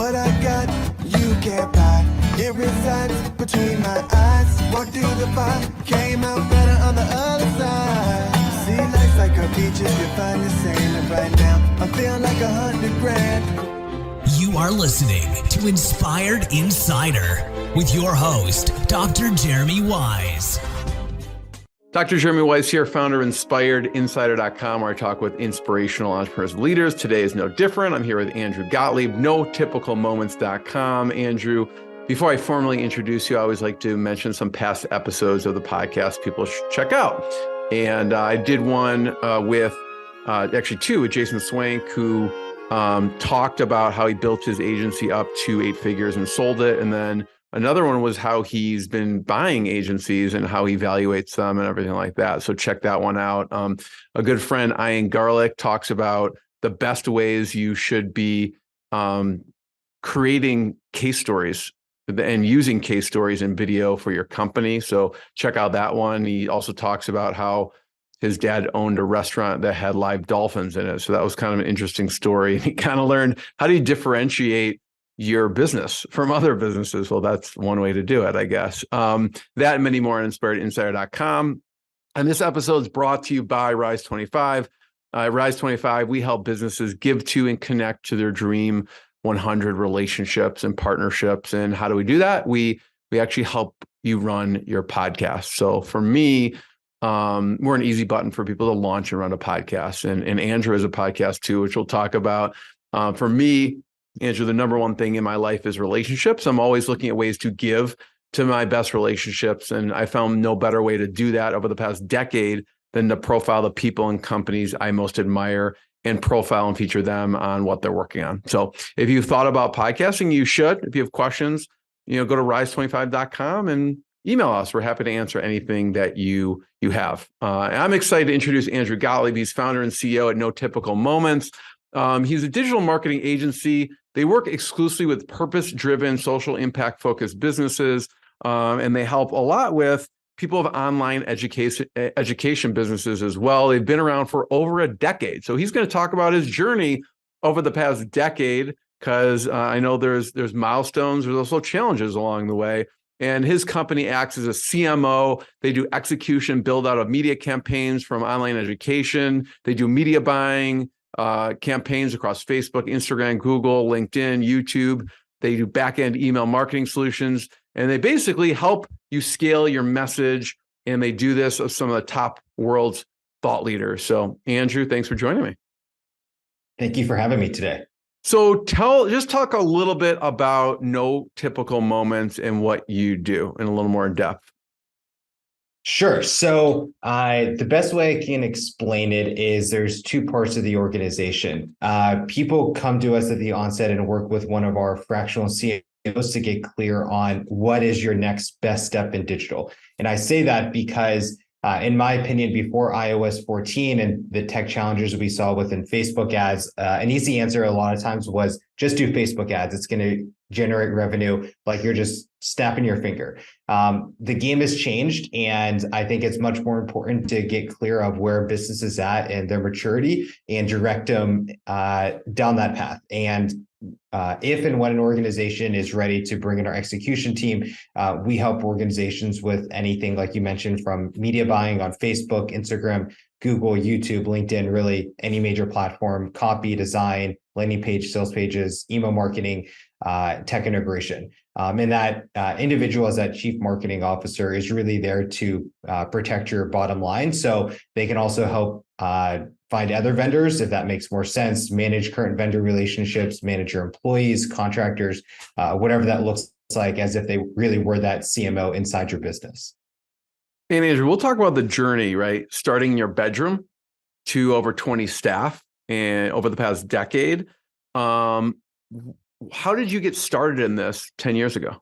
What I got, you can't buy. It resides between my eyes. Walked through the fire, came out better on the other side. See, life's like a beach if you find the sand. And right now, I'm feeling like 100 grand. You are listening to Inspired Insider with your host, Dr. Jeremy Weisz. Dr. Jeremy Weisz here, founder of InspiredInsider.com, where I talk with inspirational entrepreneurs and leaders. Today is no different. I'm here with Andrew Gottlieb, notypicalmoments.com. Andrew, before I formally introduce you, I always like to mention some past episodes of the podcast people should check out. And I did one with, actually two, with Jason Swank, who talked about how he built his agency up to 8 figures and sold it. And then another one was how he's been buying agencies and how he evaluates them and everything like that. So check that one out. A good friend, Ian Garlic, talks about the best ways you should be creating case stories and using case stories in video for your company. So check out that one. He also talks about how his dad owned a restaurant that had live dolphins in it. So that was kind of an interesting story. He kind of learned, how do you differentiate your business from other businesses? Well, that's one way to do it, I guess. That and many more on InspiredInsider.com. And this episode is brought to you by Rise 25. Rise 25, we help businesses give to and connect to their dream 100 relationships and partnerships. And how do we do that? We actually help you run your podcast. So for me, we're an easy button for people to launch and run a podcast. And Andrew has a podcast too, which we'll talk about. For me, Andrew, the number one thing in my life is relationships. I'm always looking at ways to give to my best relationships. And I found no better way to do that over the past decade than to profile the people and companies I most admire and profile and feature them on what they're working on. So if you've thought about podcasting, you should. If you have questions, go to rise25.com and email us. We're happy to answer anything that you have. I'm excited to introduce Andrew Gottlieb. He's founder and CEO at No Typical Moments. He's a digital marketing agency. They work exclusively with purpose-driven, social impact-focused businesses, and they help a lot with people of online education businesses as well. They've been around for over a decade. So he's going to talk about his journey over the past decade, because I know there's milestones, there's also challenges along the way. And his company acts as a CMO. They do execution, build out of media campaigns from online education. They do media buying, campaigns across Facebook, Instagram, Google, LinkedIn, YouTube. They do back-end email marketing solutions, and they basically help you scale your message. And they do this with some of the top world's thought leaders. So Andrew, thanks for joining me. Thank you for having me today. So just talk a little bit about No Typical Moments and what you do in a little more depth. Sure. So the best way I can explain it is there's 2 parts of the organization. People come to us at the onset and work with one of our fractional CEOs to get clear on what is your next best step in digital. And I say that because in my opinion, before iOS 14 and the tech challenges we saw within Facebook ads, an easy answer a lot of times was just do Facebook ads. It's going to generate revenue like you're just snapping your finger. The game has changed, and I think it's much more important to get clear of where business is at and their maturity and direct them down that path. And if and when an organization is ready to bring in our execution team, we help organizations with anything, like you mentioned, from media buying on Facebook, Instagram, Google, YouTube, LinkedIn, really any major platform, copy, design, landing page, sales pages, email marketing, tech integration. And that individual as that chief marketing officer is really there to protect your bottom line. So they can also help find other vendors, if that makes more sense, manage current vendor relationships, manage your employees, contractors, whatever that looks like, as if they really were that CMO inside your business. And Andrew, we'll talk about the journey, right? Starting in your bedroom to over 20 staff and over the past decade. How did you get started in this 10 years ago?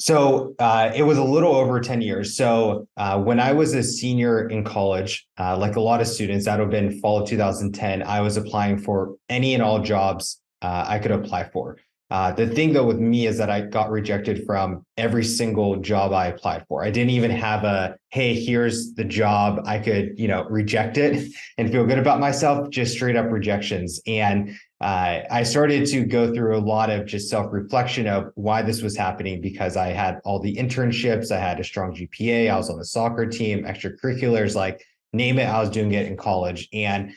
So it was a little over 10 years. So when I was a senior in college, like a lot of students, that would have been fall of 2010, I was applying for any and all jobs I could apply for. The thing though with me is that I got rejected from every single job I applied for. I didn't even have a, hey, here's the job. I could, reject it and feel good about myself, just straight up rejections. And I started to go through a lot of just self-reflection of why this was happening, because I had all the internships, I had a strong GPA, I was on the soccer team, extracurriculars, like name it, I was doing it in college. And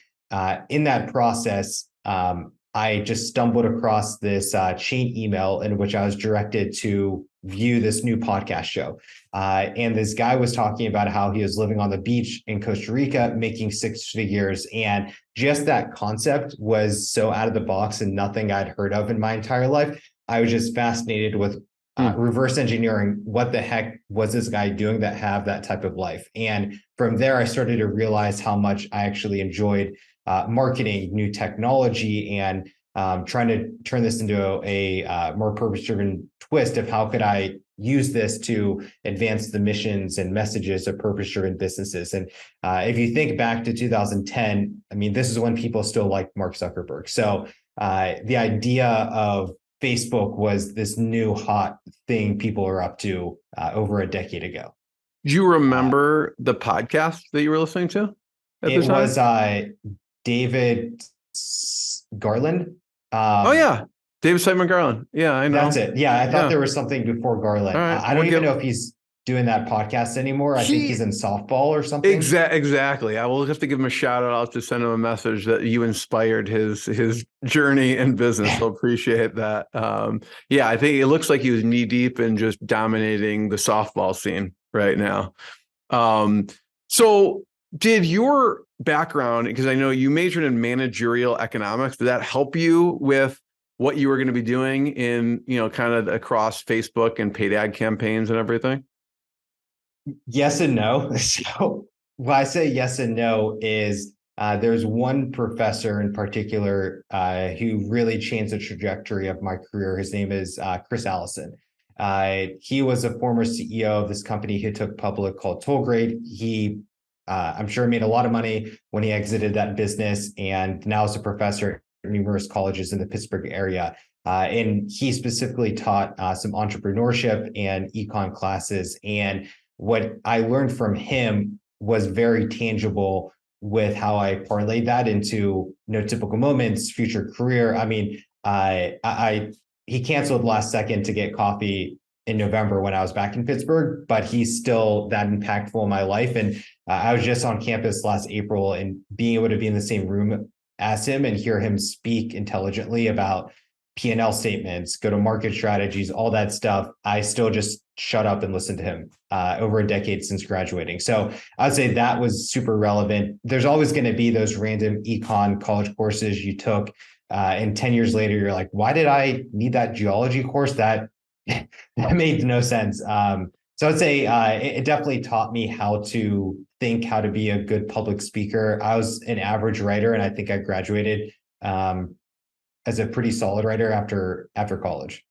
in that process, I just stumbled across this chain email in which I was directed to view this new podcast show. And this guy was talking about how he was living on the beach in Costa Rica, making six figures. And just that concept was so out of the box and nothing I'd heard of in my entire life. I was just fascinated with reverse engineering. What the heck was this guy doing that have that type of life? And from there, I started to realize how much I actually enjoyed marketing, new technology, and trying to turn this into a more purpose-driven twist of how could I use this to advance the missions and messages of purpose-driven businesses. And if you think back to 2010, I mean, this is when people still liked Mark Zuckerberg. So the idea of Facebook was this new hot thing people are up to over a decade ago. Do you remember the podcast that you were listening to at the It time? was David Garland. Oh yeah, David Simon Garland. Yeah, I know. That's it. Yeah, I thought there was something before Garland. All right, I don't even know if he's doing that podcast anymore. I think he's in softball or something. Exactly. I will have to give him a shout out to send him a message that you inspired his journey in business. So appreciate that. Yeah, I think it looks like he was knee deep in just dominating the softball scene right now. So did your background, because I know you majored in managerial economics, did that help you with what you were going to be doing in, kind of across Facebook and paid ad campaigns and everything? Yes and no. So when I say yes and no is there's one professor in particular who really changed the trajectory of my career. His name is Chris Allison. He was a former CEO of this company he took public called Tollgrade. He I'm sure made a lot of money when he exited that business, and now is a professor at numerous colleges in the Pittsburgh area. And he specifically taught some entrepreneurship and econ classes. And what I learned from him was very tangible with how I parlayed that into No Typical Moments, future career. I mean, he canceled last second to get coffee in November when I was back in Pittsburgh, but he's still that impactful in my life. And I was just on campus last April, and being able to be in the same room as him and hear him speak intelligently about P&L statements, go-to-market strategies, all that stuff, I still just shut up and listened to him over a decade since graduating. So I'd say that was super relevant. There's always going to be those random econ college courses you took, and 10 years later, you're like, why did I need that geology course? That made no sense. So I'd say it definitely taught me how to think, how to be a good public speaker. I was an average writer, and I think I graduated as a pretty solid writer after college.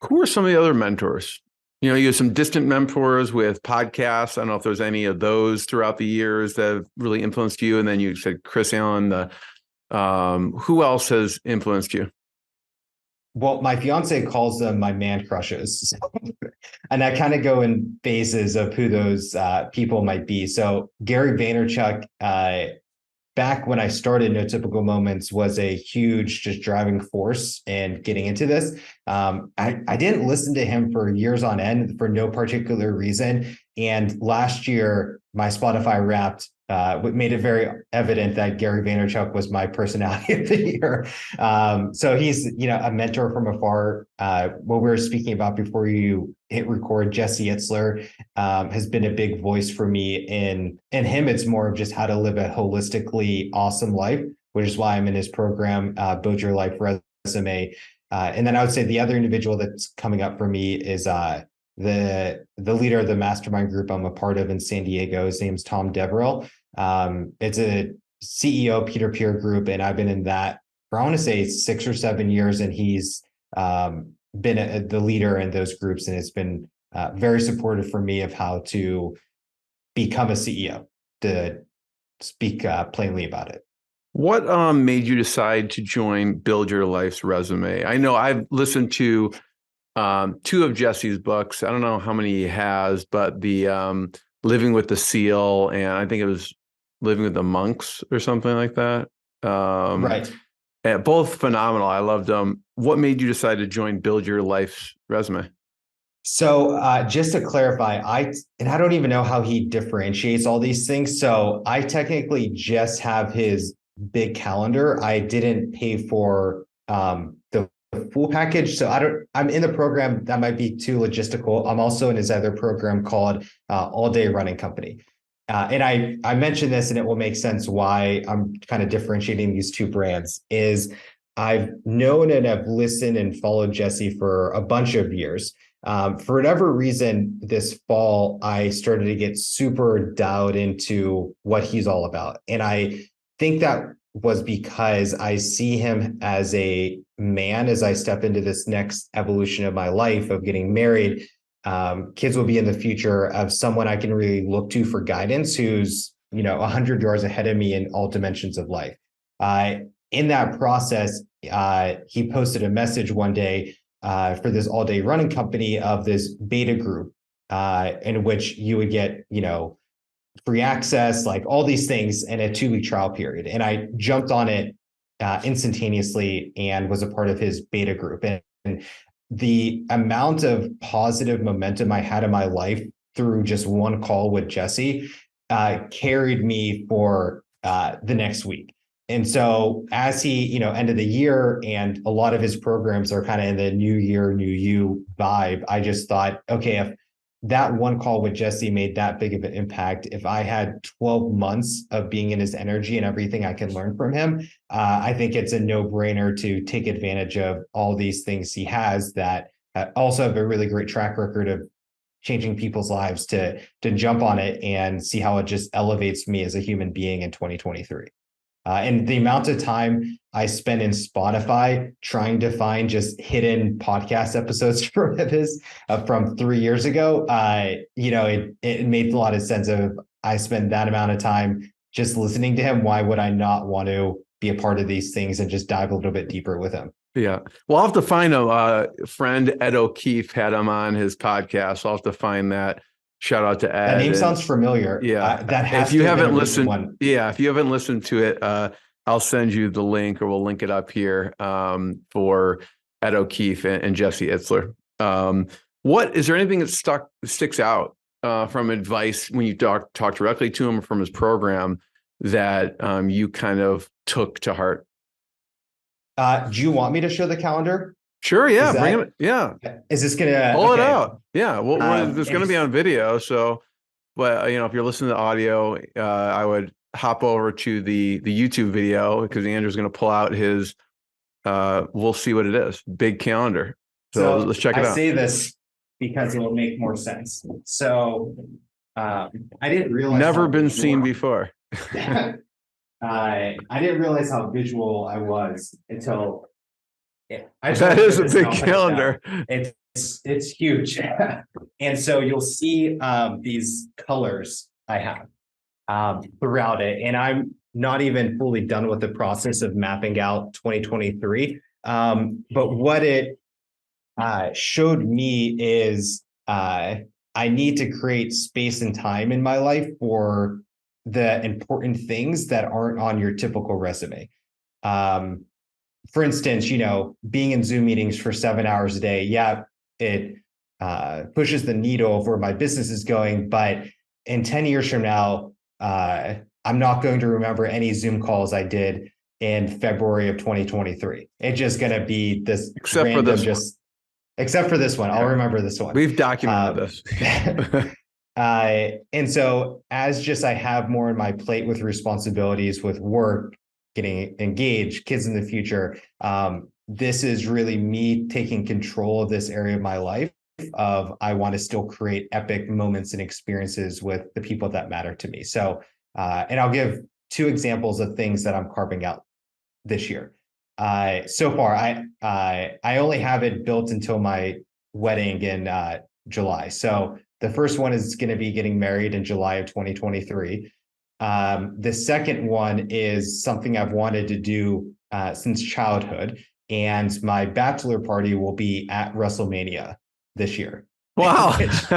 Who are some of the other mentors? You have some distant mentors with podcasts. I don't know if there's any of those throughout the years that have really influenced you. And then you said Chris Allen. Who else has influenced you? Well, my fiance calls them my man crushes. And I kind of go in phases of who those people might be. So Gary Vaynerchuk, back when I started No Typical Moments, was a huge just driving force in getting into this. I didn't listen to him for years on end for no particular reason. And last year, my Spotify Wrapped made it very evident that Gary Vaynerchuk was my personality of the year. So he's, a mentor from afar. What we were speaking about before you hit record, Jesse Itzler has been a big voice for me. And him, it's more of just how to live a holistically awesome life, which is why I'm in his program, Build Your Life Resume. And then I would say the other individual that's coming up for me is the leader of the mastermind group I'm a part of in San Diego. His name's Tom Deverell. It's a CEO peer-to-peer group, and I've been in that for, I want to say, 6 or 7 years, and he's been the leader in those groups, and it's been very supportive for me of how to become a CEO, to speak plainly about it. What made you decide to join Build Your Life's Resume? I know I've listened to two of Jesse's books. I don't know how many he has, but the Living with the Seal, and I think it was Living with the Monks or something like that. Right. And both phenomenal. I loved them. What made you decide to join Build Your Life's Resume? So just to clarify, I don't even know how he differentiates all these things. So I technically just have his big calendar. I didn't pay for the full package. So I'm in the program that might be too logistical. I'm also in his other program called All Day Running Company. And I mentioned this, and it will make sense why I'm kind of differentiating these two brands. Is I've known and have listened and followed Jesse for a bunch of years. For whatever reason, this fall, I started to get super dialed into what he's all about. And I think that was because I see him as a man as I step into this next evolution of my life of getting married. Kids will be in the future of someone I can really look to for guidance who's, 100 yards ahead of me in all dimensions of life. In that process, he posted a message one day for this all-day running company of this beta group in which you would get, free access, like all these things in a 2-week trial period. And I jumped on it instantaneously and was a part of his beta group. And the amount of positive momentum I had in my life through just one call with Jesse carried me for the next week. And so as he, ended the year and a lot of his programs are kind of in the new year, new you vibe, I just thought, okay, if that one call with Jesse made that big of an impact, if I had 12 months of being in his energy and everything I can learn from him, I think it's a no-brainer to take advantage of all these things he has that also have a really great track record of changing people's lives to jump on it and see how it just elevates me as a human being in 2023. And the amount of time I spend in Spotify trying to find just hidden podcast episodes from his from 3 years ago, it made a lot of sense of I spend that amount of time just listening to him. Why would I not want to be a part of these things and just dive a little bit deeper with him? Yeah. Well, I'll have to find him. Friend Ed O'Keefe had him on his podcast. So I'll have to find that. Shout out to Ed. That name sounds familiar. Yeah. That has if you to haven't have been a listened, recent one. yeah, if you haven't listened to it, I'll send you the link, or we'll link it up here for Ed O'Keefe and Jesse Itzler. What is there anything that sticks out from advice when you talk directly to him from his program that you kind of took to heart? Do you want me to show the calendar? Sure. Yeah. Bring it. Yeah. Is this going to pull it out? Yeah. Well, it's going to be on video. So, but if you're listening to audio, I would hop over to the YouTube video because Andrew's going to pull out his, we'll see what it is. Big calendar. So let's check it out. I say this because it will make more sense. So I didn't realize. Never been seen before. I didn't realize how visual I was until that is a big calendar. It's huge. And so you'll see these colors I have throughout it. And I'm not even fully done with the process of mapping out 2023. But what it showed me is I need to create space and time in my life for the important things that aren't on your typical resume. For instance, being in Zoom meetings for 7 hours a day, it pushes the needle of where my business is going. But in 10 years from now, I'm not going to remember any Zoom calls I did in February of 2023. It's just going to be this except for this one. I'll remember this one. We've documented this. And so as just I have more on my plate with responsibilities with work, getting engaged, kids in the future, this is really me taking control of this area of my life of I want to still create epic moments and experiences with the people that matter to me. So, and I'll give 2 examples of things that I'm carving out this year. So far, I only have it built until my wedding in July. So the first one is going to be getting married in July of 2023. The second one is something I've wanted to do since childhood, and my bachelor party will be at WrestleMania this year. Wow. Which,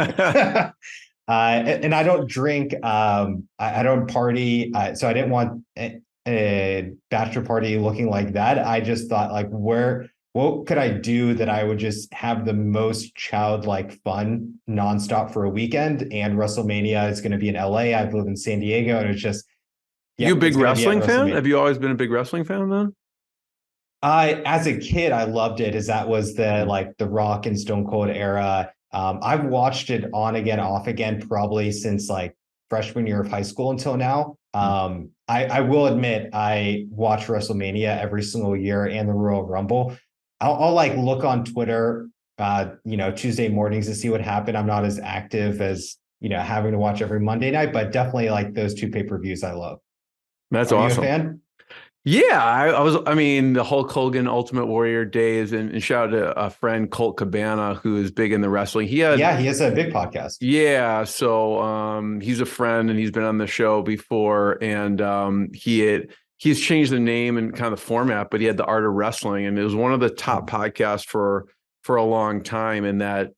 and I don't drink. I don't party, so I didn't want a bachelor party looking like that. I just thought, like, what could I do that I would just have the most childlike fun nonstop for a weekend? And WrestleMania is going to be in LA. I've lived in San Diego, and it's just, You a big it's gonna be at wrestling fan? WrestleMania. Have you always been a big wrestling fan then? As a kid, I loved it, as that was the Rock and Stone Cold era. I've watched it on again, off again, probably since like freshman year of high school until now. I will admit, I watch WrestleMania every single year and the Royal Rumble. I'll like look on Twitter, Tuesday mornings to see what happened. I'm not as active as, having to watch every Monday night, but definitely like those two pay-per-views I love. That's Are awesome. you a fan? Yeah, I mean, the Hulk Hogan Ultimate Warrior days, and shout out to a friend, Colt Cabana, who is big in the wrestling. He has a big podcast. Yeah, so he's a friend and he's been on the show before, and he's changed the name and kind of the format, but he had the Art of Wrestling, and it was one of the top podcasts for a long time in that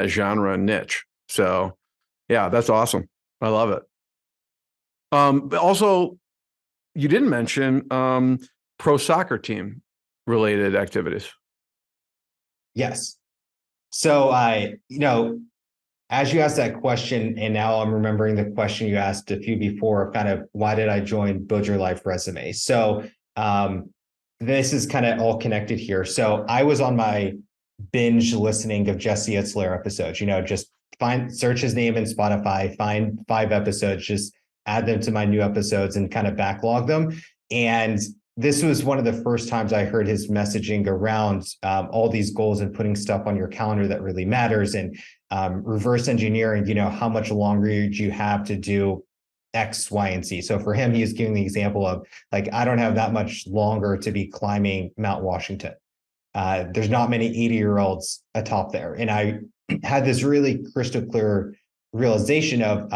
genre niche. So yeah, that's awesome. I love it. But also, you didn't mention pro soccer team related activities. Yes. So as you asked that question, and now I'm remembering the question you asked a few before, kind of why did I join Build Your Life Resume? So this is kind of all connected here. So I was on my binge listening of Jesse Itzler episodes, just search his name in Spotify, find 5 episodes, just add them to my new episodes and kind of backlog them. And this was one of the first times I heard his messaging around all these goals and putting stuff on your calendar that really matters, and reverse engineering, how much longer do you have to do X, Y, and Z. So for him, he was giving the example of like, I don't have that much longer to be climbing Mount Washington. There's not many 80-year-olds atop there. And I had this really crystal clear realization of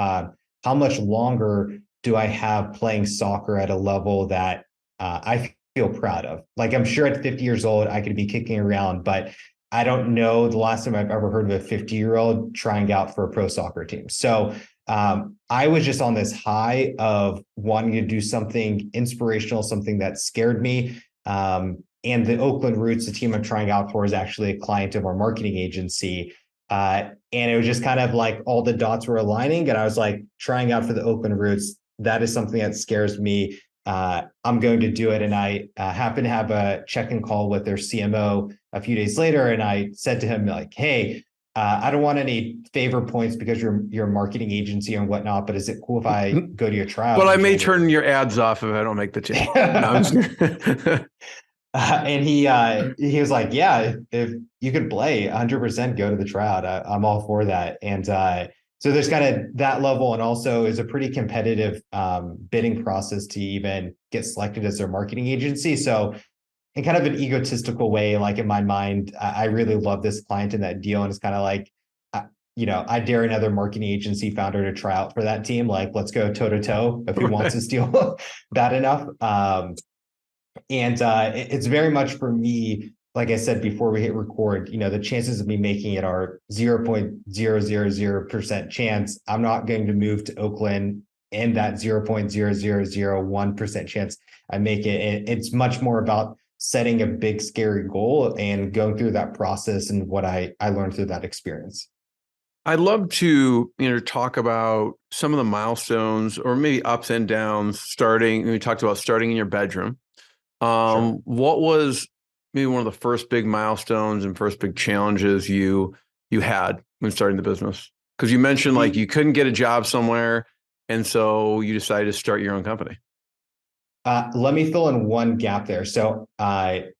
how much longer do I have playing soccer at a level that I feel proud of. Like, I'm sure at 50 years old, I could be kicking around, but I don't know the last time I've ever heard of a 50-year-old trying out for a pro soccer team. So I was just on this high of wanting to do something inspirational, something that scared me. And the Oakland Roots, the team I'm trying out for, is actually a client of our marketing agency. And it was just kind of like all the dots were aligning. And I was like, trying out for the Oakland Roots, that is something that scares me. I'm going to do it. And I happened to have a check-in call with their CMO a few days later. And I said to him, like, hey, I don't want any favor points because you're a marketing agency and whatnot, but is it cool if I go to your trial? Well, I may turn your ads off if I don't make the team. No, and he was like, yeah, if you could play 100%, go to the tryout. I'm all for that. And so there's kind of that level, and also is a pretty competitive bidding process to even get selected as their marketing agency. So in kind of an egotistical way, like in my mind, I really love this client in that deal. And it's kind of like, I dare another marketing agency founder to try out for that team. Like, let's go toe to toe if he wants to steal bad enough. And it's very much for me, like I said before we hit record, the chances of me making it are 0.000% chance. I'm not going to move to Oakland in that 0.0001% chance I make it. It's much more about setting a big, scary goal and going through that process and what I learned through that experience. I'd love to, talk about some of the milestones or maybe ups and downs starting. We talked about starting in your bedroom. Sure. What was maybe one of the first big milestones and first big challenges you had when starting the business? Because you mentioned like you couldn't get a job somewhere, and so you decided to start your own company. Let me fill in one gap there. So that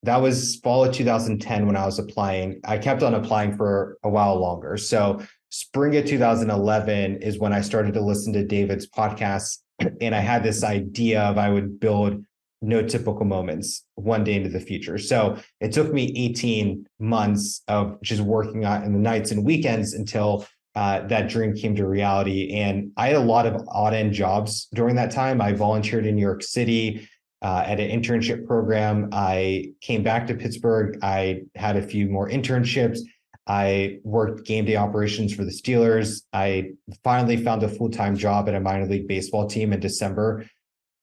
was fall of 2010 when I was applying. I kept on applying for a while longer. So spring of 2011 is when I started to listen to David's podcasts, and I had this idea of I would build No Typical Moments one day into the future. So it took me 18 months of just working on in the nights and weekends until that dream came to reality. And I had a lot of odd end jobs during that time. I volunteered in New York City at an internship program. I came back to Pittsburgh. I had a few more internships. I worked game day operations for the Steelers. I finally found a full-time job at a minor league baseball team in December,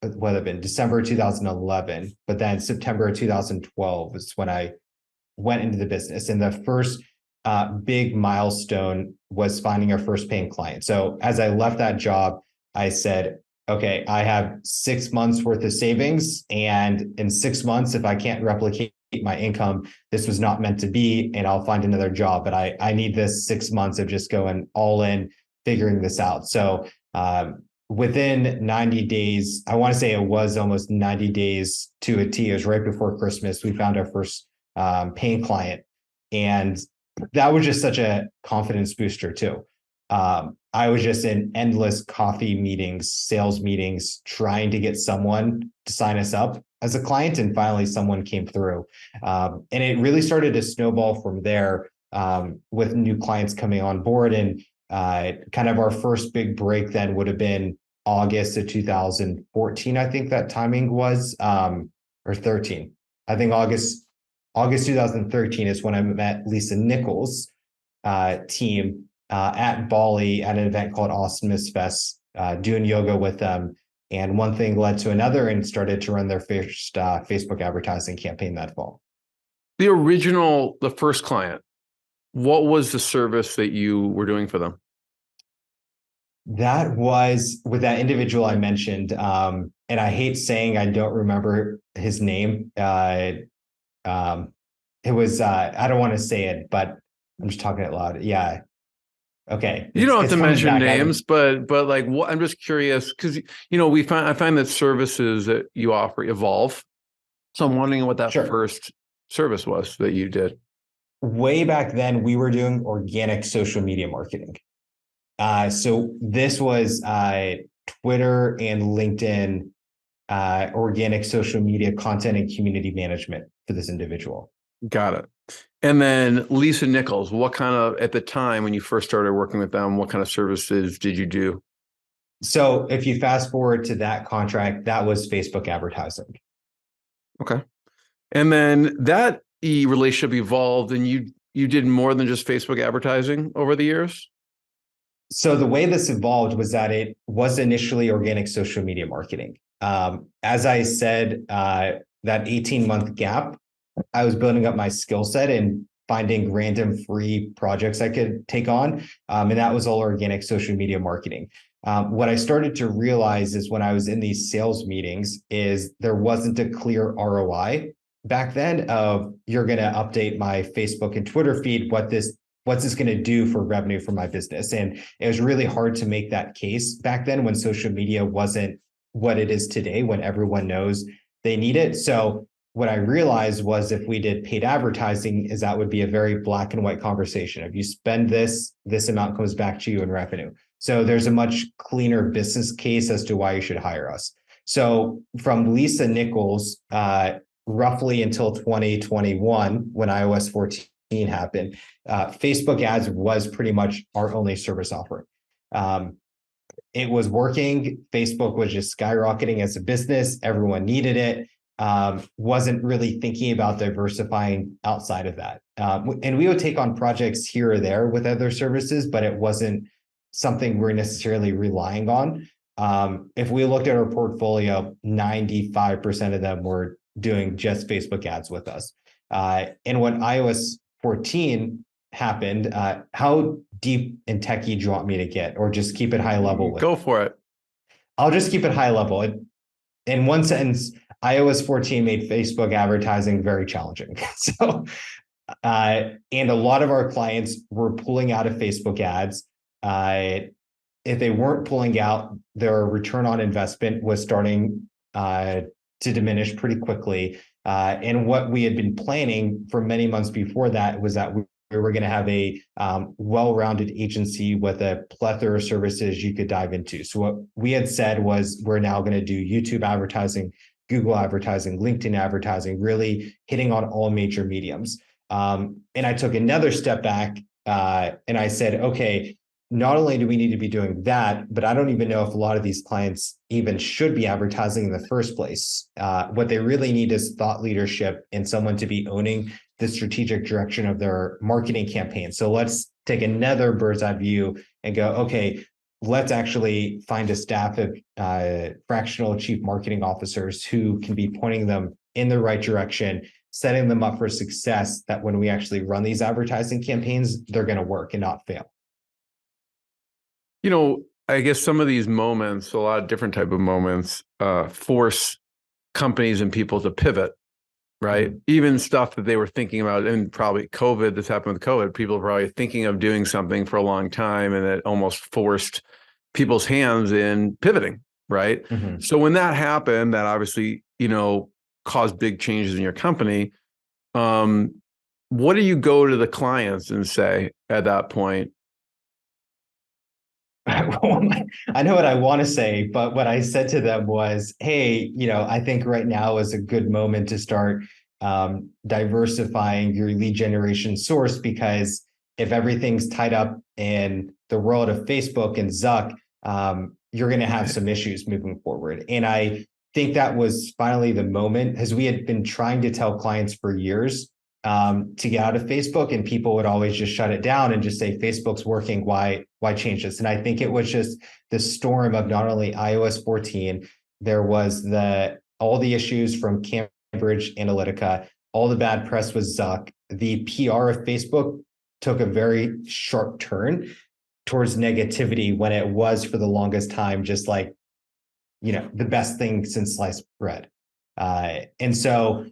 what have been December 2011. But then September 2012 was when I went into the business. And the first big milestone was finding our first paying client. So as I left that job, I said, okay, I have 6 months worth of savings. And in 6 months, if I can't replicate my income, this was not meant to be, and I'll find another job. But I need this 6 months of just going all in, figuring this out. So within 90 days, I want to say it was almost 90 days to a T. It was right before Christmas. We found our first paying client. And that was just such a confidence booster too. I was just in endless coffee meetings, sales meetings, trying to get someone to sign us up as a client. And finally, someone came through. And it really started to snowball from there with new clients coming on board. And kind of our first big break then would have been August of 2014. I think that timing was, or 13. I think August 2013 is when I met Lisa Nichols' team at Bali at an event called Awesomeness Fest, doing yoga with them. And one thing led to another and started to run their first Facebook advertising campaign that fall. The first client, what was the service that you were doing for them? That was with that individual I mentioned. And I hate saying I don't remember his name. It was, I don't want to say it, but I'm just talking it loud. Yeah. Okay. You don't have to mention names, but like, what, I'm just curious because, I find that services that you offer evolve. So I'm wondering what that first service was that you did. Way back then, we were doing organic social media marketing. So this was Twitter and LinkedIn, organic social media content and community management for this individual. Got it. And then Lisa Nichols, what kind of, at the time when you first started working with them, what kind of services did you do? So if you fast forward to that contract, that was Facebook advertising. Okay. And then that relationship evolved and you did more than just Facebook advertising over the years? So the way this evolved was that it was initially organic social media marketing. As I said, that 18-month gap, I was building up my skill set and finding random free projects I could take on. And that was all organic social media marketing. What I started to realize is when I was in these sales meetings is there wasn't a clear ROI back then of you're going to update my Facebook and Twitter feed, what's this going to do for revenue for my business? And it was really hard to make that case back then when social media wasn't what it is today, when everyone knows they need it. So what I realized was if we did paid advertising, is that would be a very black and white conversation. If you spend this amount comes back to you in revenue. So there's a much cleaner business case as to why you should hire us. So from Lisa Nichols, roughly until 2021, when iOS 14 happened, Facebook ads was pretty much our only service offering. It was working. Facebook was just skyrocketing as a business. Everyone needed it. Wasn't really thinking about diversifying outside of that. And we would take on projects here or there with other services, but it wasn't something we're necessarily relying on. If we looked at our portfolio, 95% of them were doing just Facebook ads with us. And when iOS 14 happened, how deep and techie do you want me to get, or just keep it high level? Go for it. I'll just keep it high level. In one sentence, iOS 14 made Facebook advertising very challenging. So, and a lot of our clients were pulling out of Facebook ads. If they weren't pulling out, their return on investment was starting to diminish pretty quickly. And what we had been planning for many months before that was that we were going to have a well-rounded agency with a plethora of services you could dive into. So what we had said was we're now going to do YouTube advertising, Google advertising, LinkedIn advertising, really hitting on all major mediums. And I took another step back and I said, okay, not only do we need to be doing that, but I don't even know if a lot of these clients even should be advertising in the first place. What they really need is thought leadership and someone to be owning the strategic direction of their marketing campaign. So let's take another bird's eye view and go, okay, let's actually find a staff of fractional chief marketing officers who can be pointing them in the right direction, setting them up for success, that when we actually run these advertising campaigns, they're going to work and not fail. I guess some of these moments, a lot of different type of moments, force companies and people to pivot, right? Mm-hmm. Even stuff that they were thinking about, and probably COVID, this happened with COVID, people were probably thinking of doing something for a long time, and it almost forced people's hands in pivoting, right? Mm-hmm. So when that happened, that obviously, caused big changes in your company. What do you go to the clients and say at that point? I know what I want to say, but what I said to them was, hey, I think right now is a good moment to start diversifying your lead generation source, because if everything's tied up in the world of Facebook and Zuck, you're going to have some issues moving forward. And I think that was finally the moment, because we had been trying to tell clients for years to get out of Facebook, and people would always just shut it down and just say, Facebook's working, why change this? And I think it was just the storm of not only iOS 14, there was all the issues from Cambridge Analytica, all the bad press with Zuck, the PR of Facebook took a very sharp turn towards negativity, when it was for the longest time just like, the best thing since sliced bread. And so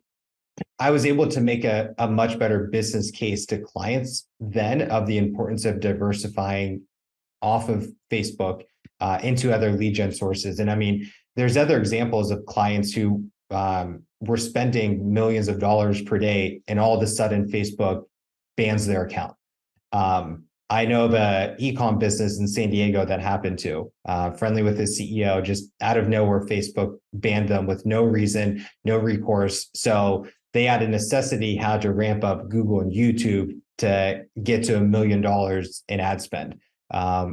I was able to make a much better business case to clients then of the importance of diversifying off of Facebook into other lead gen sources. And I mean, there's other examples of clients who were spending millions of dollars per day, and all of a sudden Facebook bans their account. I know of a e-com business in San Diego that happened to, friendly with his CEO, just out of nowhere, Facebook banned them with no reason, no recourse. So they had a necessity how to ramp up Google and YouTube to get to $1 million in ad spend,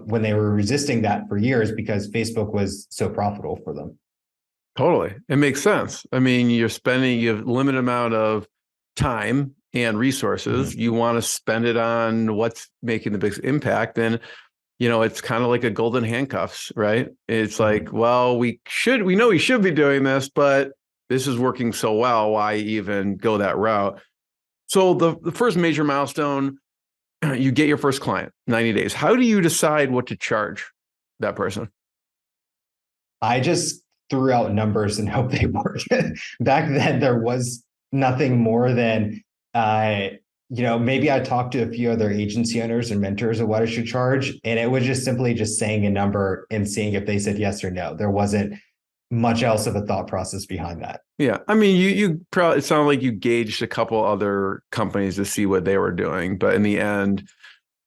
when they were resisting that for years because Facebook was so profitable for them. Totally. It makes sense. I mean, you have a limited amount of time and resources. Mm-hmm. You want to spend it on what's making the biggest impact. And, it's kind of like a golden handcuffs, right? It's like, well, we know we should be doing this, but this is working so well. Why even go that route? So the first major milestone, you get your first client, 90 days. How do you decide what to charge that person? I just threw out numbers and hope they work. Back then, there was nothing more than, maybe I talked to a few other agency owners and mentors of what I should charge. And it was just simply just saying a number and seeing if they said yes or no. There wasn't much else of a thought process behind that. Yeah. I mean, you probably, it sounded like you gauged a couple other companies to see what they were doing, but in the end,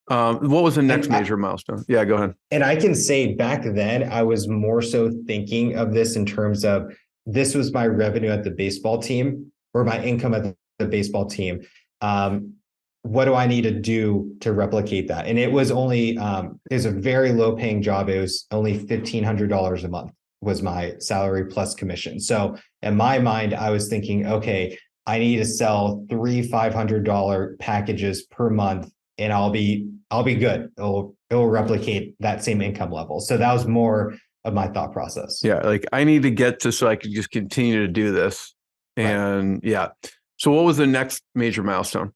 what was the next major milestone? Yeah, go ahead. And I can say back then, I was more so thinking of this in terms of, this was my revenue at the baseball team, or my income at the baseball team. What do I need to do to replicate that? And it was only, it was a very low paying job. It was only $1,500 a month was my salary plus commission. So in my mind, I was thinking, okay, I need to sell 3 $500 packages per month, and I'll be good. It'll replicate that same income level. So that was more of my thought process. Yeah. Like I need to get to, so I can just continue to do this. And right. Yeah. So what was the next major milestone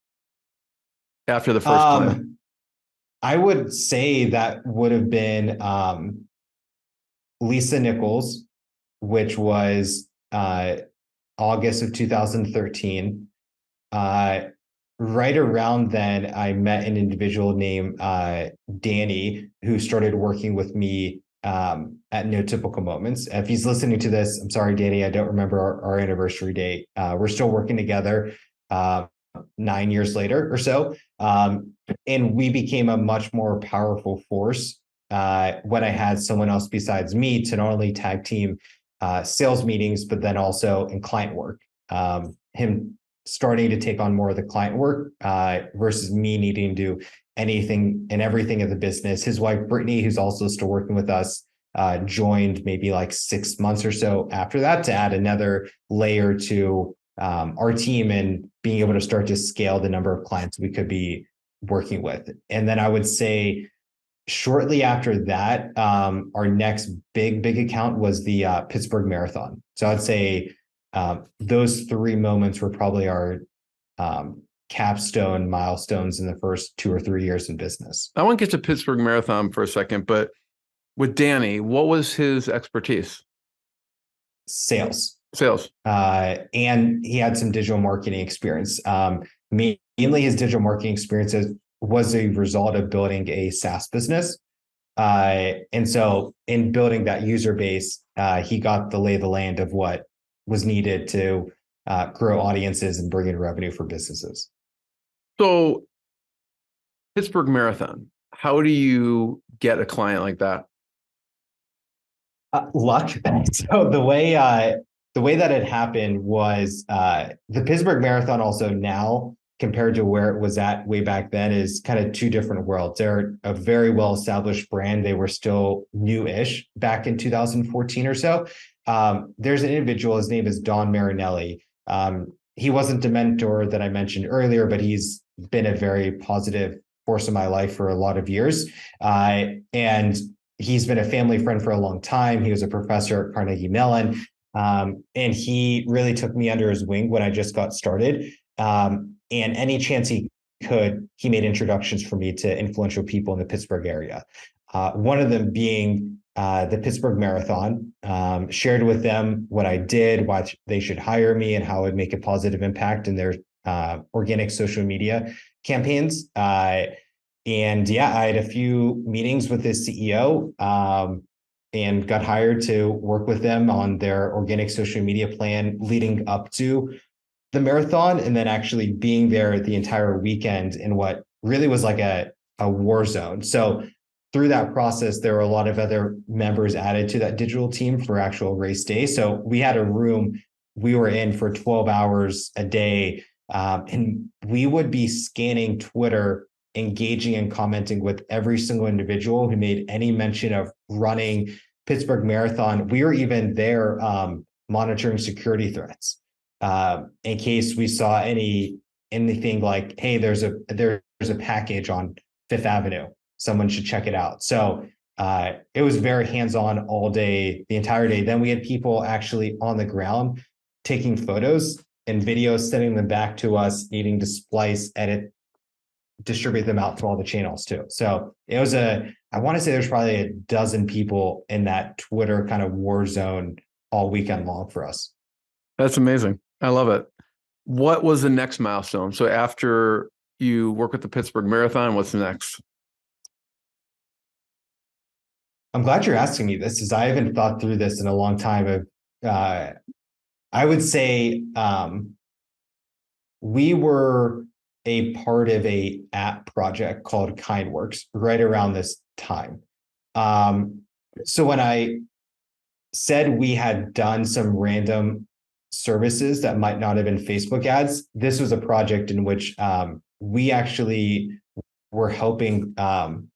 after the first plan? I would say that would have been Lisa Nichols, which was August of 2013. Right around then, I met an individual named Danny, who started working with me at No Typical Moments. If he's listening to this, I'm sorry, Danny, I don't remember our anniversary date. We're still working together 9 years later or so. And we became a much more powerful force when I had someone else besides me to not only tag team sales meetings, but then also in client work. Him starting to take on more of the client work versus me needing to do anything and everything of the business. His wife, Brittany, who's also still working with us, joined maybe like 6 months or so after that to add another layer to our team and being able to start to scale the number of clients we could be working with. And then I would say shortly after that, our next big account was the Pittsburgh Marathon. So I'd say those 3 moments were probably our capstone milestones in the first 2 or 3 years in business. I want to get to Pittsburgh Marathon for a second, but with Danny, what was his expertise? Sales. And he had some digital marketing experience. Mainly his digital marketing experiences was a result of building a SaaS business. And so in building that user base, he got the lay of the land of what was needed to grow audiences and bring in revenue for businesses. So Pittsburgh Marathon, how do you get a client like that? Luck. So the way that it happened was the Pittsburgh Marathon also now compared to where it was at way back then is kind of 2 different worlds. They're a very well-established brand. They were still new-ish back in 2014 or so. There's an individual, his name is Don Marinelli. He wasn't the mentor that I mentioned earlier, but he's been a very positive force in my life for a lot of years. And he's been a family friend for a long time. He was a professor at Carnegie Mellon. And he really took me under his wing when I just got started. And any chance he could, he made introductions for me to influential people in the Pittsburgh area. One of them being the Pittsburgh Marathon, shared with them what I did, why they should hire me, and how I would make a positive impact in their organic social media campaigns. And yeah, I had a few meetings with his CEO and got hired to work with them on their organic social media plan leading up to the marathon, and then actually being there the entire weekend in what really was like a war zone. So through that process, there were a lot of other members added to that digital team for actual race day. So we had a room we were in for 12 hours a day, and we would be scanning Twitter, engaging and commenting with every single individual who made any mention of running Pittsburgh Marathon. We were even there monitoring security threats in case we saw anything like, hey, there's a package on Fifth Avenue. Someone should check it out. So it was very hands-on all day, the entire day. Then we had people actually on the ground taking photos and videos, sending them back to us, needing to splice, edit, distribute them out to all the channels too. So it was I want to say there's probably a dozen people in that Twitter kind of war zone all weekend long for us. That's amazing. I love it. What was the next milestone? So after you work with the Pittsburgh Marathon, what's next? I'm glad you're asking me this, because I haven't thought through this in a long time. I would say we were a part of a app project called KindWorks right around this time. So when I said we had done some random services that might not have been Facebook ads, this was a project in which we actually were helping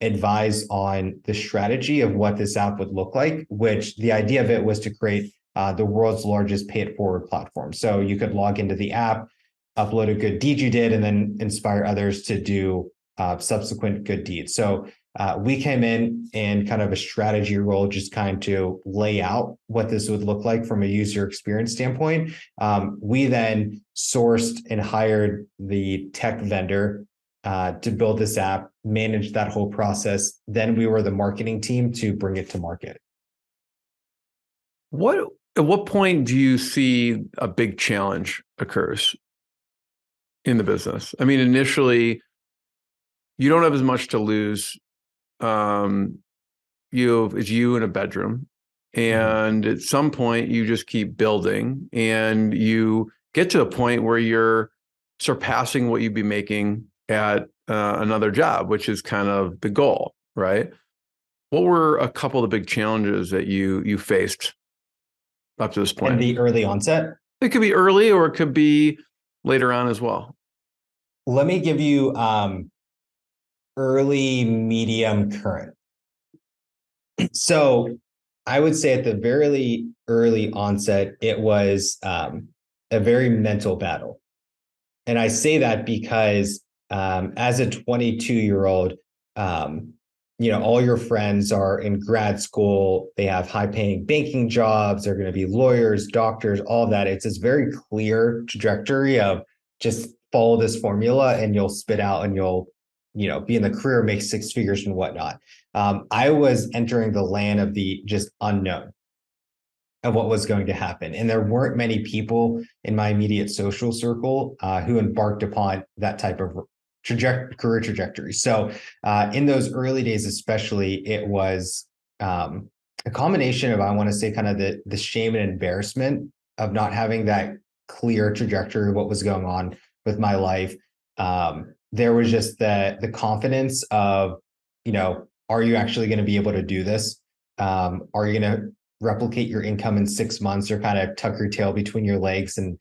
advise on the strategy of what this app would look like, which the idea of it was to create the world's largest pay it forward platform. So you could log into the app, upload a good deed you did, and then inspire others to do subsequent good deeds. So we came in kind of a strategy role, just kind of to lay out what this would look like from a user experience standpoint. We then sourced and hired the tech vendor to build this app, manage that whole process. Then we were the marketing team to bring it to market. At what point do you see a big challenge occurs in the business? I mean, initially, you don't have as much to lose. It's you in a bedroom, and at some point you just keep building, and you get to a point where you're surpassing what you'd be making at another job, which is kind of the goal, right? What were a couple of the big challenges that you faced up to this point? In the early onset? It could be early, or it could be later on as well? Let me give you early, medium, current. So I would say at the very early onset, it was a very mental battle. And I say that because as a 22-year-old, all your friends are in grad school, they have high-paying banking jobs, they're going to be lawyers, doctors, all of that. It's this very clear trajectory of just follow this formula and you'll spit out and you'll, be in the career, make six figures and whatnot. I was entering the land of the just unknown of what was going to happen. And there weren't many people in my immediate social circle who embarked upon that type of career trajectory. So in those early days, especially, it was a combination of, I want to say, kind of the shame and embarrassment of not having that clear trajectory of what was going on with my life. There was just the confidence of, are you actually going to be able to do this? Are you going to replicate your income in 6 months, or kind of tuck your tail between your legs and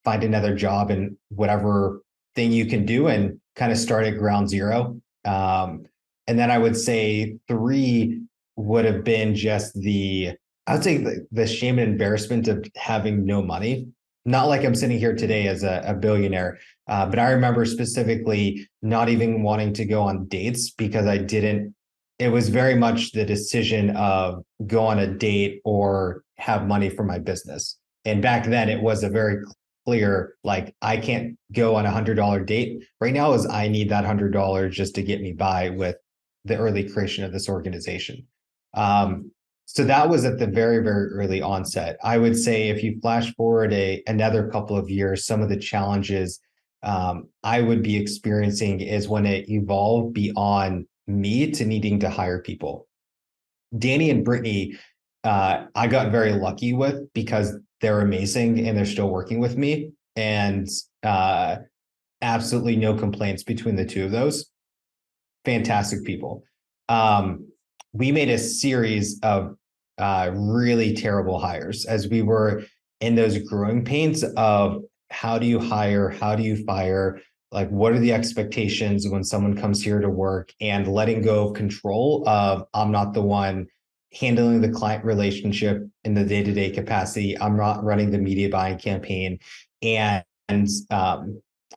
find another job and whatever thing you can do and kind of start at ground zero? And then I would say 3 would have been just I would say the shame and embarrassment of having no money. Not like I'm sitting here today as a billionaire, but I remember specifically not even wanting to go on dates because it was very much the decision of go on a date or have money for my business. And back then it was a very clear, like, I can't go on $100 date right now, as I need that $100 just to get me by with the early creation of this organization. So that was at the very, very early onset. I would say if you flash forward another couple of years, some of the challenges I would be experiencing is when it evolved beyond me to needing to hire people. Danny and Brittany, I got very lucky with because they're amazing and they're still working with me, and absolutely no complaints between the two of those. Fantastic people. We made a series of really terrible hires as we were in those growing pains of how do you hire, how do you fire, like what are the expectations when someone comes here to work, and letting go of control of I'm not the one handling the client relationship in the day-to-day capacity. I'm not running the media buying campaign, and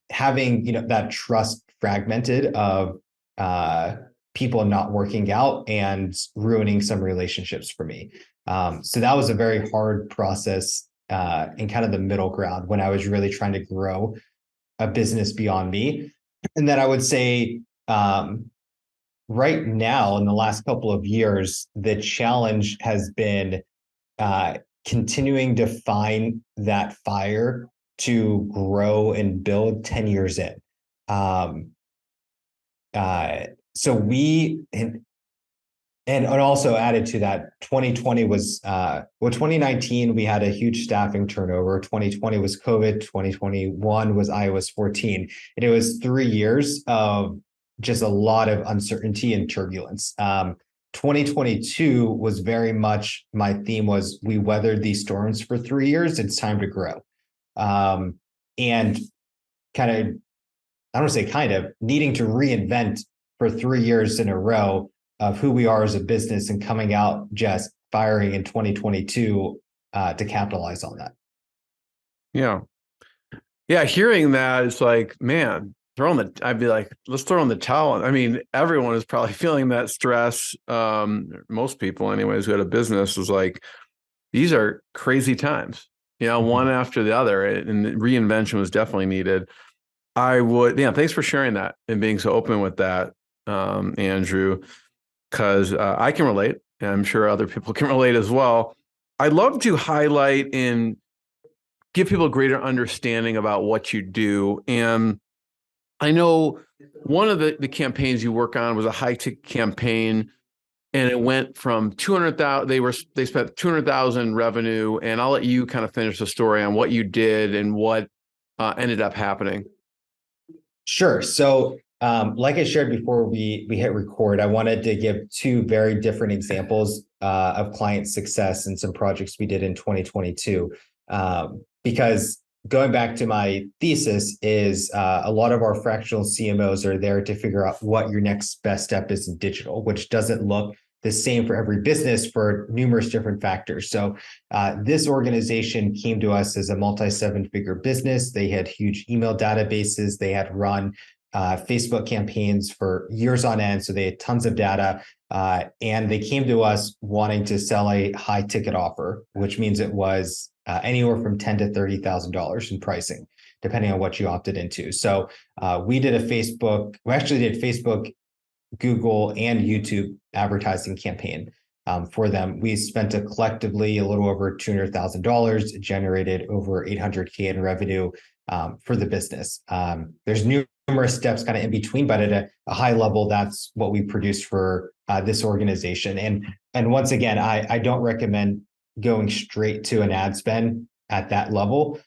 having that trust fragmented of people not working out and ruining some relationships for me. So that was a very hard process in kind of the middle ground when I was really trying to grow a business beyond me. And then I would say right now, in the last couple of years, the challenge has been continuing to find that fire to grow and build 10 years in. So we, and also added to that, 2020 was, 2019, we had a huge staffing turnover. 2020 was COVID. 2021 was iOS 14. And it was 3 years of just a lot of uncertainty and turbulence. 2022 was very much, my theme was, we weathered these storms for 3 years. It's time to grow. And kind of, I don't want to say kind of, needing to reinvent for 3 years in a row of who we are as a business, and coming out just firing in 2022 to capitalize on that. Yeah. Yeah. Hearing that, it's like, man, I'd be like, let's throw in the towel. I mean, everyone is probably feeling that stress. Most people anyways, who had a business, is like, these are crazy times, one after the other, and reinvention was definitely needed. Thanks for sharing that and being so open with that, Andrew, because I can relate, and I'm sure other people can relate as well. I'd love to highlight and give people a greater understanding about what you do. And I know one of the campaigns you work on was a high-ticket campaign, and it went from 200,000. They spent 200,000 revenue, and I'll let you kind of finish the story on what you did and what ended up happening. Sure. So, like I shared before we hit record, I wanted to give 2 very different examples of client success and some projects we did in 2022, because going back to my thesis is a lot of our fractional CMOs are there to figure out what your next best step is in digital, which doesn't look the same for every business for numerous different factors. So this organization came to us as a multi-seven-figure business. They had huge email databases. They had run Facebook campaigns for years on end. So they had tons of data. And they came to us wanting to sell a high ticket offer, which means it was anywhere from $10,000 to $30,000 in pricing, depending on what you opted into. So we actually did Facebook, Google, and YouTube advertising campaign for them. We spent collectively a little over $200,000, generated over $800K in revenue for the business. There's numerous steps kind of in between, but at a high level, that's what we produced for this organization. And once again, I don't recommend going straight to an ad spend at that level.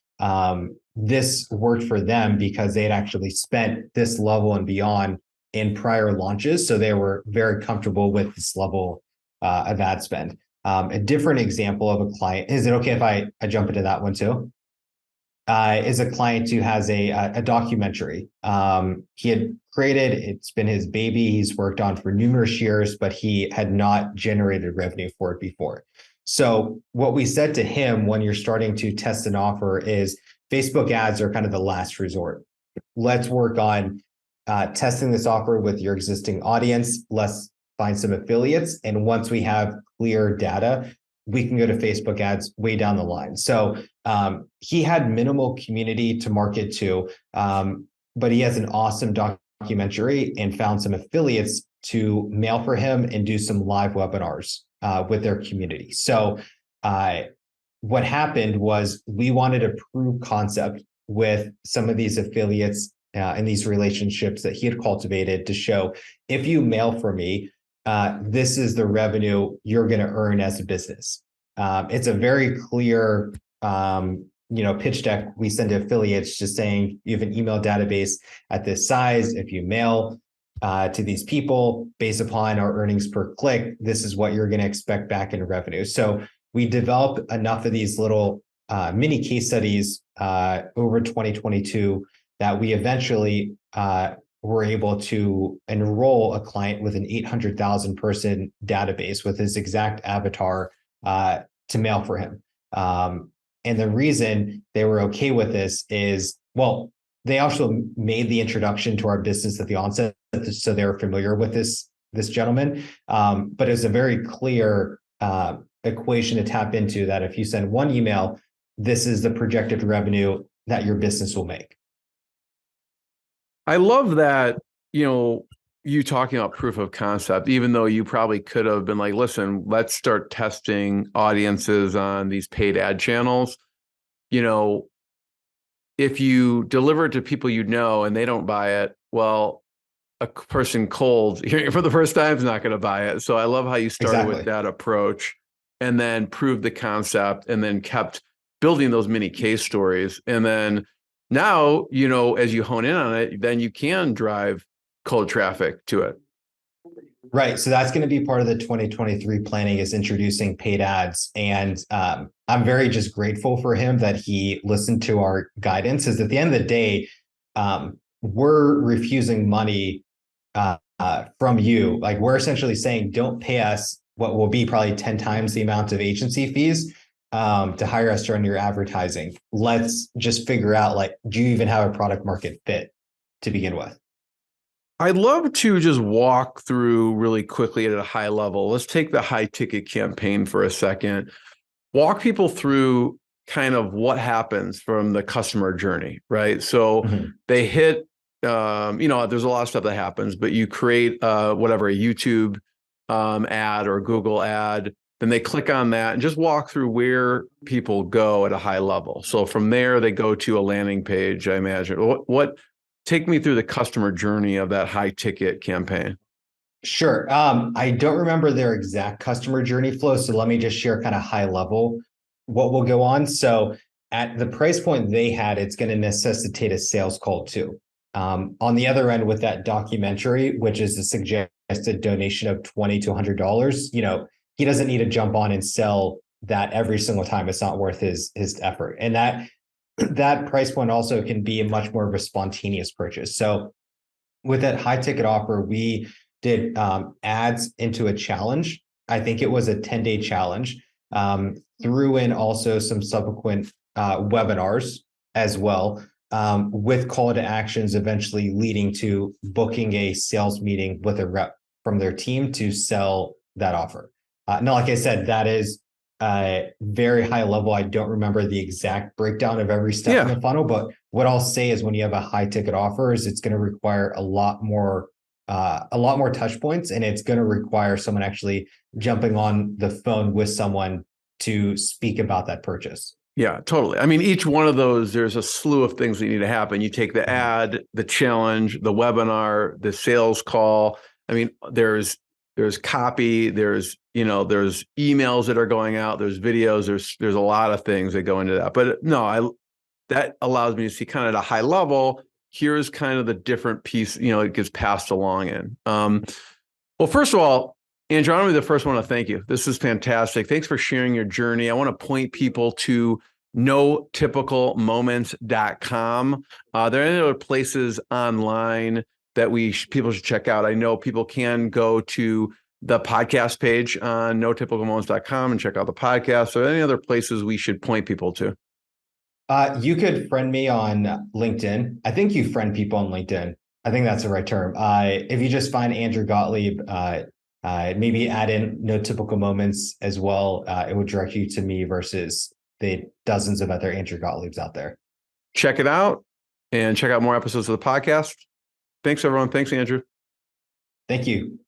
This worked for them because they had actually spent this level and beyond in prior launches. So they were very comfortable with this level of ad spend. A different example of a client, is it okay if I jump into that one too? Is a client who has a documentary. He had created, it's been his baby, he's worked on for numerous years, but he had not generated revenue for it before. So what we said to him when you're starting to test an offer is Facebook ads are kind of the last resort. Let's work on testing this offer with your existing audience. Let's find some affiliates. And once we have clear data, we can go to Facebook ads way down the line. So he had minimal community to market to, but he has an awesome documentary and found some affiliates to mail for him and do some live webinars with their community. So what happened was we wanted to prove concept with some of these affiliates and these relationships that he had cultivated to show, if you mail for me, this is the revenue you're going to earn as a business. It's a very clear, pitch deck we send to affiliates just saying you have an email database at this size. If you mail to these people based upon our earnings per click, this is what you're going to expect back in revenue. So we developed enough of these little mini case studies over 2022 that we eventually were able to enroll a client with an 800,000 person database with his exact avatar to mail for him. And the reason they were okay with this is, well, they also made the introduction to our business at the onset, so they were familiar with this gentleman. But it was a very clear equation to tap into that if you send one email, this is the projected revenue that your business will make. I love that, you talking about proof of concept, even though you probably could have been like, listen, let's start testing audiences on these paid ad channels. If you deliver it to people and they don't buy it, well, a person cold hearing it for the first time is not going to buy it. So I love how you started with that approach and then proved the concept and then kept building those mini case stories. And then now, as you hone in on it, then you can drive cold traffic to it. Right. So that's going to be part of the 2023 planning, is introducing paid ads. And I'm very just grateful for him that he listened to our guidance, because at the end of the day, we're refusing money from you. Like, we're essentially saying, don't pay us what will be probably 10 times the amount of agency fees to hire us to run your advertising. Let's just figure out, do you even have a product market fit to begin with? I'd love to just walk through really quickly at a high level. Let's take the high ticket campaign for a second. Walk people through kind of what happens from the customer journey, right? So they hit, there's a lot of stuff that happens, but you create a YouTube ad or Google ad. Then they click on that and just walk through where people go at a high level. So from there, they go to a landing page, I imagine. Take me through the customer journey of that high ticket campaign. Sure. I don't remember their exact customer journey flow. So let me just share kind of high level what will go on. So at the price point they had, it's going to necessitate a sales call too. On the other end with that documentary, which is a suggested donation of $20 to $100, he doesn't need to jump on and sell that every single time. It's not worth his effort. And that that price point also can be a much more of a spontaneous purchase. So with that high ticket offer, we did ads into a challenge. I think it was a 10-day challenge. Threw in also some subsequent webinars as well, with call to actions eventually leading to booking a sales meeting with a rep from their team to sell that offer. Now, like I said, that is very high level. I don't remember the exact breakdown of every step in the funnel, but what I'll say is when you have a high ticket offer is it's going to require a lot more touch points, and it's going to require someone actually jumping on the phone with someone to speak about that purchase. Yeah, totally. I mean, each one of those, there's a slew of things that need to happen. You take the ad, the challenge, the webinar, the sales call. I mean, there's copy, there's emails that are going out, there's videos, there's a lot of things that go into that. But no, that allows me to see kind of at a high level, here's kind of the different piece, it gets passed along in. Well, first of all, Andrew, I want to be the first one to thank you. This is fantastic. Thanks for sharing your journey. I want to point people to notypicalmoments.com. There are any other places online that people should check out. I know people can go to the podcast page on notypicalmoments.com and check out the podcast. Are there any other places we should point people to? You could friend me on LinkedIn. I think you friend people on LinkedIn. I think that's the right term. If you just find Andrew Gottlieb, maybe add in No Typical Moments as well. It would direct you to me versus the dozens of other Andrew Gottliebs out there. Check it out and check out more episodes of the podcast. Thanks, everyone. Thanks, Andrew. Thank you.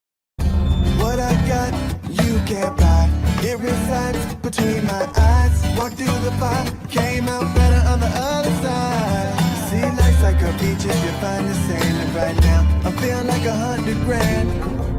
What I got, you can't buy. It resides between my eyes. Walked through the fire, came out better on the other side. See, life's like a beach if you find the sailing right now. I feel like $100 grand.